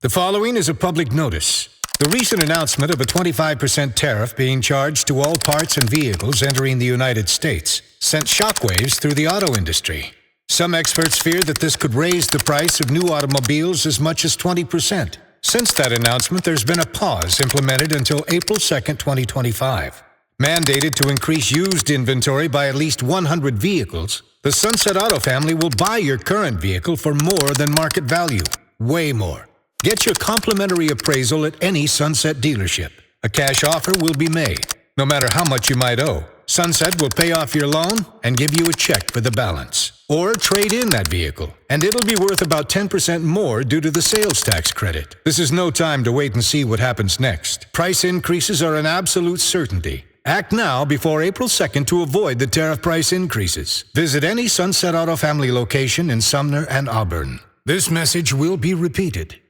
The following is a public notice. The recent announcement of a 25% tariff being charged to all parts and vehicles entering the United States sent shockwaves through the auto industry. Some experts fear that this could raise the price of new automobiles as much as 20%. Since that announcement, there's been a pause implemented until April 2, 2025. Mandated to increase used inventory by at least 100 vehicles, the Sunset Auto family will buy your current vehicle for more than market value. Way more. Get your complimentary appraisal at any Sunset dealership. A cash offer will be made. No matter how much you might owe, Sunset will pay off your loan and give you a check for the balance. Or trade in that vehicle, and it'll be worth about 10% more due to the sales tax credit. This is no time to wait and see what happens next. Price increases are an absolute certainty. Act now before April 2nd to avoid the tariff price increases. Visit any Sunset Auto family location in Sumner and Auburn. This message will be repeated.